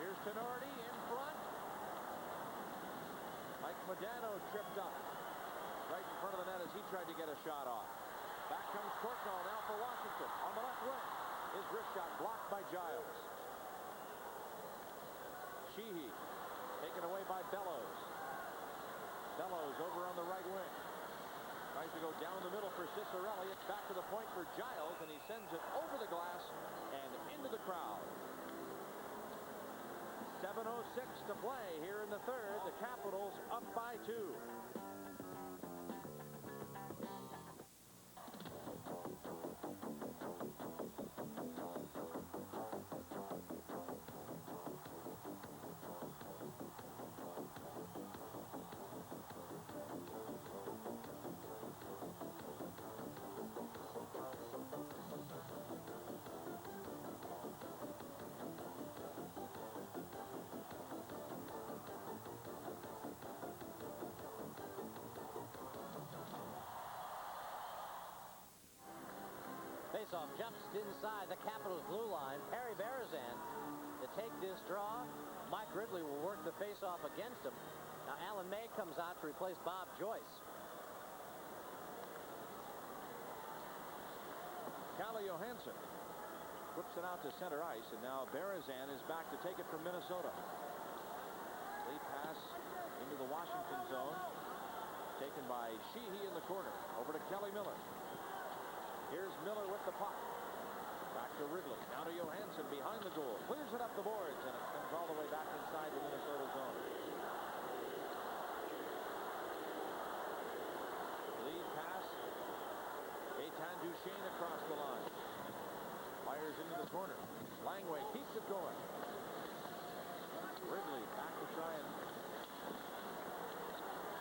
Here's Tenorti in front. Mike Modano tripped up right in front of the net as he tried to get a shot off. Back comes Courtnall now for Washington on the left wing. His wrist shot blocked by Giles. Sheehy taken away by Bellows. Bellows over on the right wing. Tries to go down the middle for Cicerelli. It's back to the point for Giles, and he sends it over the glass and into the crowd. 7:06 to play here in the third. The Capitals up by 2. faceoff just inside the Capitals blue line. Perry Berezan to take this draw. Mike Ridley will work the faceoff against him. Now Alan May comes out to replace Bob Joyce. Calle Johansson whips it out to center ice, and now Berezan is back to take it from Minnesota. Lead pass into the Washington zone, taken by Sheehy in the corner. Over to Kelly Miller. Here's Miller with the puck. Back to Ridley. Now to Johansson behind the goal. Clears it up the boards, and it comes all the way back inside the Minnesota zone. Lead pass. Gaetan Duchesne across the line. Fires into the corner. Langway keeps it going. Ridley back to try and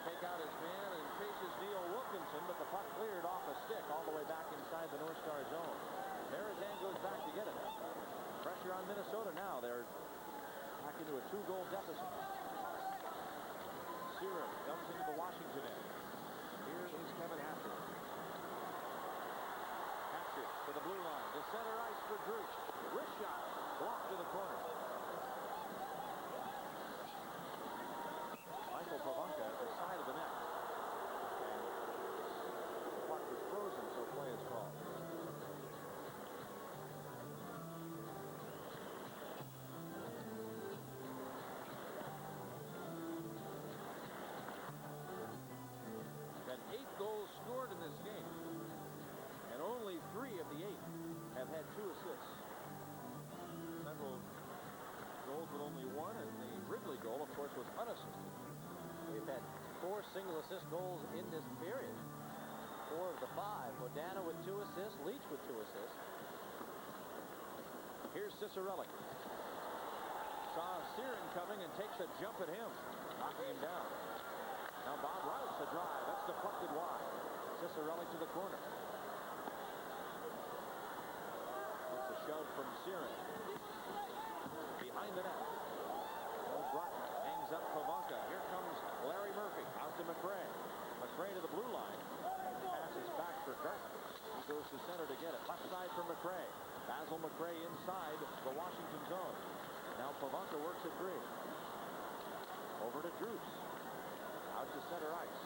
take out his man and faces Neil Wilkinson, but the puck cleared off a stick all the way back inside the North Star zone. Berezan goes back to get it. Pressure on Minnesota now. They're back into a 2-goal deficit. Serum comes into the Washington end. Here is Kevin Hatcher. Hatcher to the blue line. To center ice for Druce. Wrist shot. Blocked to the corner. Michael Pavanka at the side of the net. And the puck was frozen, so play is called. Got 8 goals scored in this game, and only 3 of the 8 have had 2 assists. Several goals with only 1, and the Ridley goal, of course, was unassisted. We've had 4 single assist goals in this period. 4 of the 5. Modano with 2 assists. Leach with 2 assists. Here's Cicerelli. Saw Searing coming and takes a jump at him, knocking him down. Now Bob Rouse a drive. That's deflected wide. Cicerelli to the corner. It's a shove from Searing. Behind the net. Broughton hangs up Pavanka. Here comes Larry Murphy. Out to McRae. McRae to the blue line. Passes back for Gartner. He goes to center to get it. Left side for McRae. Basil McRae inside the Washington zone. Now Pavanka works at 3. Over to Druce. Out to center ice.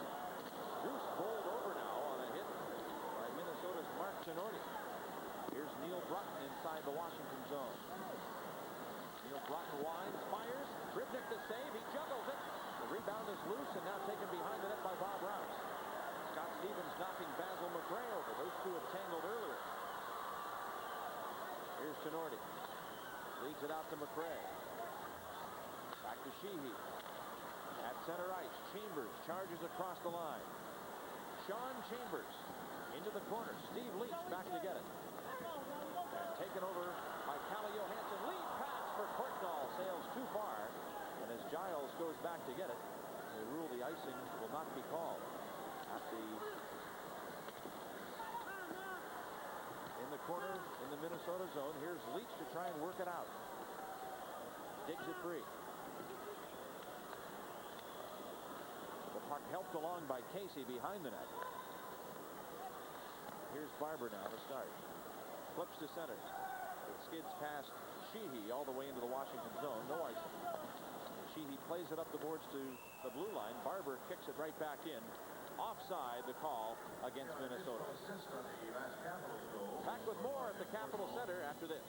Druce bowled over now on a hit by Minnesota's Mark Ginordi. Here's Neil Broughton inside the Washington zone. Neil Broughton winds, fires. Ribnick to save. He juggles it. The rebound is loose and now taken behind the net by Bob Rouse. Scott Stevens knocking Basil McRae over. Those two had tangled earlier. Here's Ginordi. Leads it out to McRae. Back to Sheehy. At center ice, Chambers charges across the line. Sean Chambers into the corner. Steve Leach back to get it. And taken over by Calle Johansson. Lead pass for Courtnall. Sails too far. And as Giles goes back to get it, they rule the icing will not be called. At the in the corner in the Minnesota zone. Here's Leach to try and work it out. Digs it free. The puck helped along by Casey behind the net. Here's Barber now to start. Flips to center. It skids past Sheehy all the way into the Washington zone. No icing. Sheehy plays it up the boards to the blue line. Barber kicks it right back in. Offside, the call against Minnesota. Back with more at the Capitol Center after this.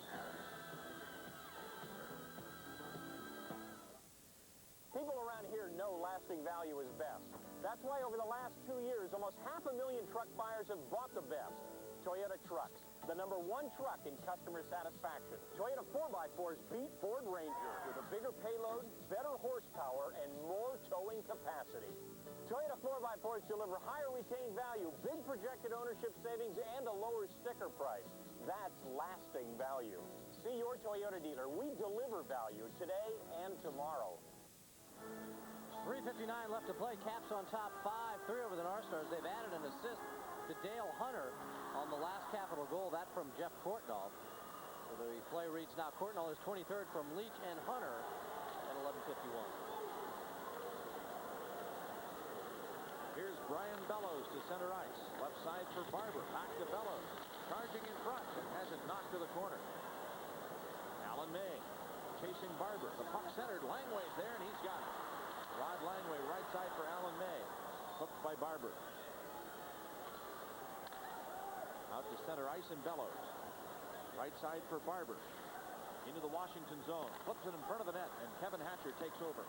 People around here know lasting value is best. That's why over the last 2 years, almost 500,000 truck buyers have bought the best. Toyota trucks, the #1 truck in customer satisfaction. Toyota 4x4s beat Ford Ranger with a bigger payload, better horsepower, and more towing capacity. Toyota 4x4s deliver higher retained value, big projected ownership savings, and a lower sticker price. That's lasting value. See your Toyota dealer. We deliver value today and tomorrow. 3:59 left to play. Caps on top 5-3 over the North Stars. They've added an assist to Dale Hunter on the last Capital goal. That from Jeff Courtnall. So the play reads now Courtnall is 23rd from Leach and Hunter at 11:51. Here's Brian Bellows to center ice. Left side for Barber. Back to Bellows. charging in front and has it knocked to the corner. Alan May chasing Barber. The puck centered. Langway's there, and he's got it. Rod Langway, right side for Alan May. Hooked by Barber. Out to center ice and Bellows. Right side for Barber. Into the Washington zone. Flips it in front of the net, and Kevin Hatcher takes over.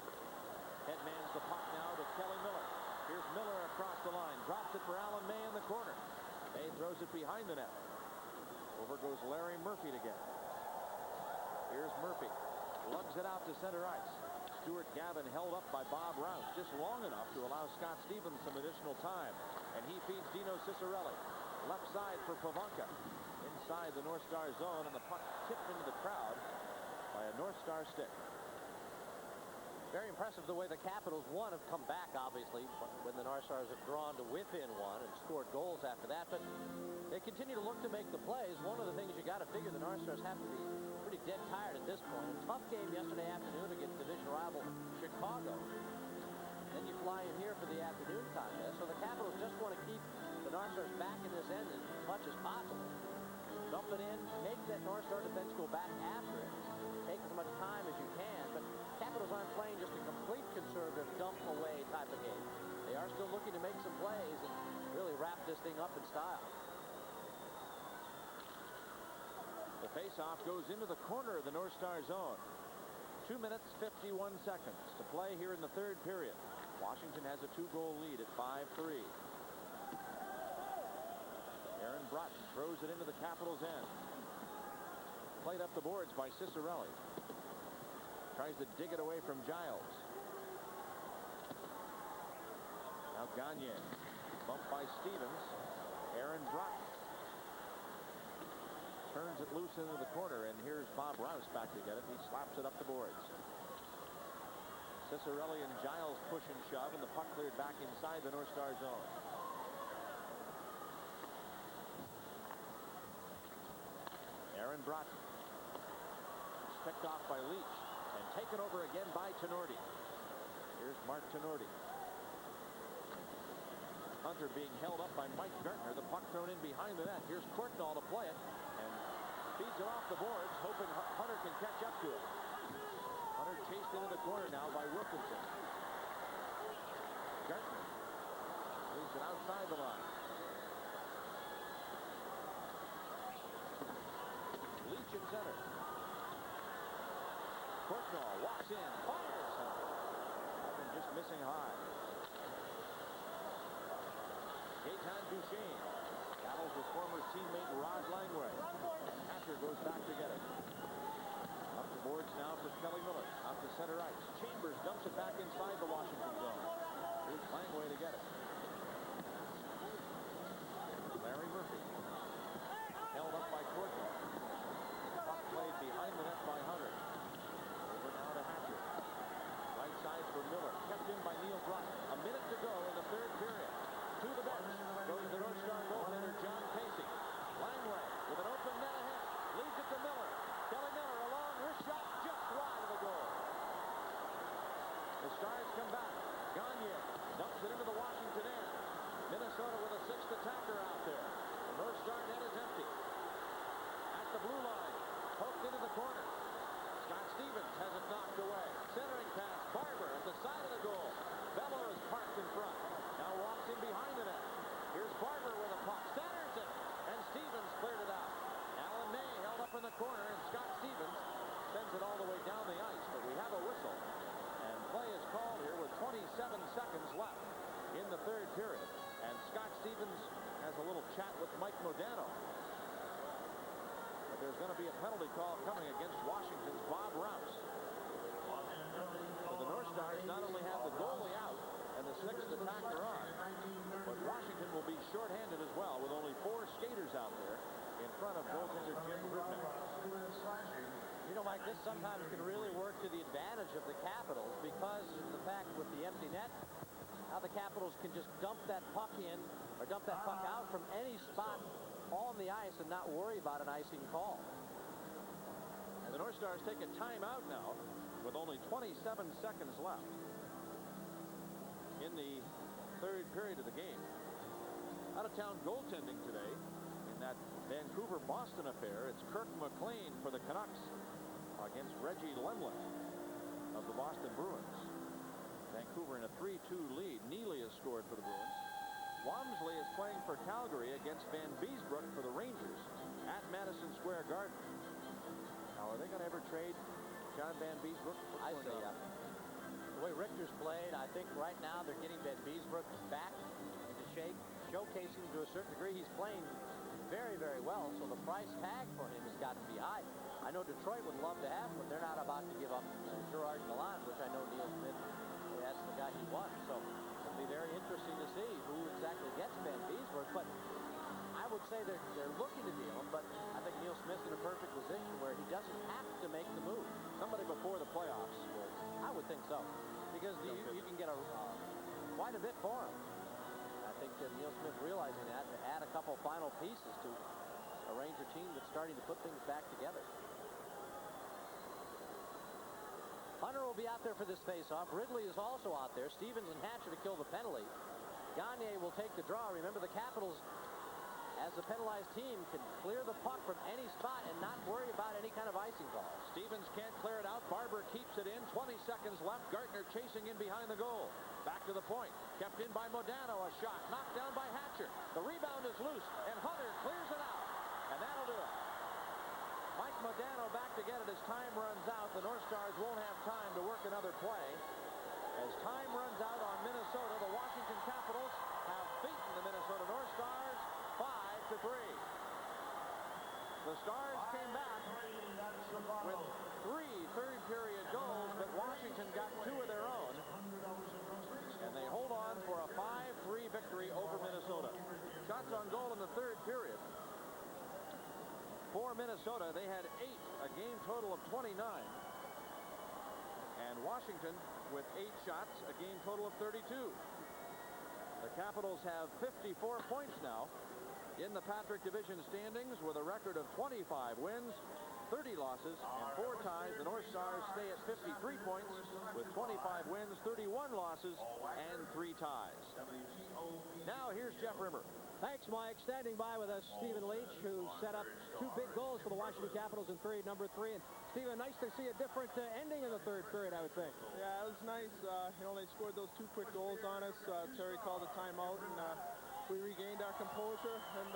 Headmans the puck now to Kelly Miller. Here's Miller across the line. Drops it for Alan May in the corner. May throws it behind the net. Over goes Larry Murphy to get it. Here's Murphy. Lugs it out to center ice. Stuart Gavin held up by Bob Rouse just long enough to allow Scott Stevens some additional time. And he feeds Dino Ciccarelli. Left side for Pavanka. Inside the North Star zone, and the puck tipped into the crowd by a North Star stick. Very impressive the way the Capitals, have come back, obviously, when the North Stars have drawn to within one and scored goals after that. But they continue to look to make the plays. One of the things you got to figure, the North Stars have to be pretty dead tired at this point. A tough game yesterday afternoon against division rival Chicago. Then you fly in here for the afternoon contest. So the Capitals just want to keep the North Stars back in this end as much as possible. Dump it in, make that North Star defense go back after it. Take as much time as you can, but Capitals aren't playing just a complete conservative dump away type of game. They are still looking to make some plays and really wrap this thing up in style. The faceoff goes into the corner of the North Star zone. 2 minutes, 51 seconds to play here in the third period. Washington has a 2-goal lead at 5-3. Aaron Broughton throws it into the Capitals' end. Played up the boards by Ciccarelli. Tries to dig it away from Giles. Now Gagne. Bumped by Stevens. Aaron Broughton turns it loose into the corner, and here's Bob Rouse back to get it. He slaps it up the boards. Ciccarelli and Giles push and shove, and the puck cleared back inside the North Star zone. Aaron Broughton. Picked off by Leach and taken over again by Tenorti. Here's Mark Tenorti. Hunter being held up by Mike Gartner. The puck thrown in behind the net. Here's Courtnall to play it and feeds it off the boards, hoping Hunter can catch up to it. Hunter chased into the corner now by Wilkinson. Gartner leaves it outside the line. Leach in center. Courtnall walks in, fires center. I've just missing high. Gaetan Duchesne battles with former teammate Rod Langway. Hatcher goes back to get it. Up the boards now for Kelly Miller. Out to center ice. Chambers dumps it back inside the Washington zone. Here's Langway to get it. Larry Murphy. Held up by Courtnall. Puck played behind the net by Hunter. Over now to Hatcher. Right side for Miller. Kept in by Neil Broughton. A minute to go in the third period. To the bench goes the North Star goaltender John Casey. Langway with an open net ahead. Leads it to Miller. Kelly Miller, a long wrist shot just wide of the goal. The Stars come back. Gagne dumps it into the Washington end. Minnesota with a sixth attacker out there. The North Star net is empty. At the blue line. Poked into the corner. Scott Stevens has it knocked away. Centering pass. Barber at the side of the goal. Bellows parked in front. Now walks in behind the net. Here's Barber with a puck. Centers it. And Stevens cleared it out. Alan May held up in the corner, and Scott Stevens sends it all the way down the ice. But we have a whistle. And play is called here with 27 seconds left in the third period. And Scott Stevens has a little chat with Mike Modano. But there's going to be a penalty call coming against Washington's Bob Rouse. So the North Stars not only have the goalie out and the sixth attacker on, but Washington will be shorthanded as well with only 4 skaters out there in front of goaltender Jim Grubner. You know, Mike, this sometimes can really work to the advantage of the Capitals because of the fact with the empty net, how the Capitals can just dump that puck in or dump that puck out from any spot on the ice and not worry about an icing call. And the North Stars take a timeout now with only 27 seconds left in the third period of the game. Out-of-town goaltending today in in that Vancouver-Boston affair. It's Kirk McLean for the Canucks against Reggie Lemlin of the Boston Bruins. Vancouver in a 3-2 lead. Neely has scored for the Bruins. Walmsley is playing for Calgary against Van Beesbrook for the Rangers at Madison Square Garden. Now, are they going to ever trade John Van Beesbrook? I say, the way Richter's played, I think right now they're getting Van Beesbrook back into shape, showcasing to a certain degree. He's playing very, very well, so the price tag for him has got to be high. I know Detroit would love to have him, but they're not about to give up Gerard Gallant, which I know Neil Smith, that's the guy he wants. So it'll be very interesting to see who exactly gets Van Beesbrook. But I would say they're looking to deal him, but I think Neil Smith's in a perfect position where he doesn't have to make the move. Somebody before the playoffs will. I would think so, because you can get quite a bit for him. I think Neil Smith realizing that to add a couple final pieces to a Ranger team that's starting to put things back together. Hunter will be out there for this faceoff. Ridley is also out there. Stevens and Hatcher to kill the penalty. Gagne will take the draw. Remember, the Capitals, as a penalized team, can clear the puck from any spot and not worry about any kind of icing call. Stevens can't clear it out. Barber keeps it in. 20 seconds left. Gartner chasing in behind the goal. Back to the point. Kept in by Modano. A shot knocked down by Hatcher. The rebound is loose, and Hunter clears it out. And that'll do it. Mike Modano back to get it as time runs out. The North Stars won't have time to work another play. As time runs out on Minnesota, the Washington Capitals have beaten the Minnesota North Stars 5-3. The Stars came back with 3 third-period goals, but Washington got 2 of their own. And they hold on for a 5-3 victory over Minnesota. Shots on goal in the third period. For Minnesota, they had 8, a game total of 29. And Washington with 8 shots, a game total of 32. The Capitals have 54 points now in the Patrick Division standings with a record of 25 wins, 30 losses, and 4 ties. The North Stars stay at 53 points with 25 wins, 31 losses, and 3 ties. Now here's Jeff Rimmer. Thanks, Mike. Standing by with us, Stephen Leach, who set up 2 big goals for the Washington Capitals in period number 3. And Stephen, nice to see a different ending in the third period, I would think. Yeah, it was nice. They scored those 2 quick goals on us. Terry called a timeout, and we regained our composure. And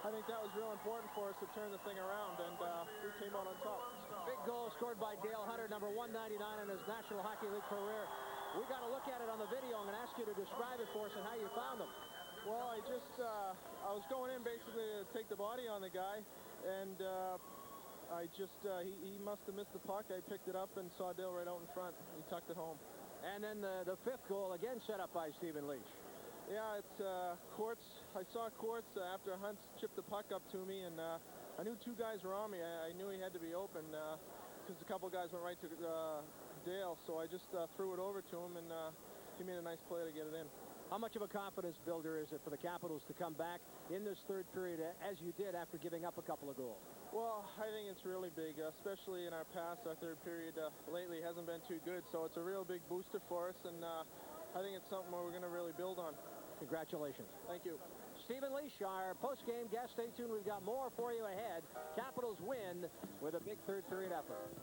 I think that was real important for us to turn the thing around, and we came out on top. Big goal scored by Dale Hunter, number 199 in his National Hockey League career. We got to look at it on the video. I'm going to ask you to describe it for us and how you found them. Well, I was going in basically to take the body on the guy, and he must have missed the puck. I picked it up and saw Dale right out in front. He tucked it home. And then the 5th goal, again set up by Stephen Leach. Yeah, it's Quartz. I saw Quartz after Hunt chipped the puck up to me, and I knew 2 guys were on me. I knew he had to be open because a couple guys went right to Dale, so I just threw it over to him, and he made a nice play to get it in. How much of a confidence builder is it for the Capitals to come back in this third period as you did after giving up a couple of goals? Well, I think it's really big, especially in our past. Our third period lately hasn't been too good, so it's a real big booster for us, and I think it's something where we're going to really build on. Congratulations. Thank you. Stephen Leach, our post-game guest. Stay tuned. We've got more for you ahead. Capitals win with a big third period effort.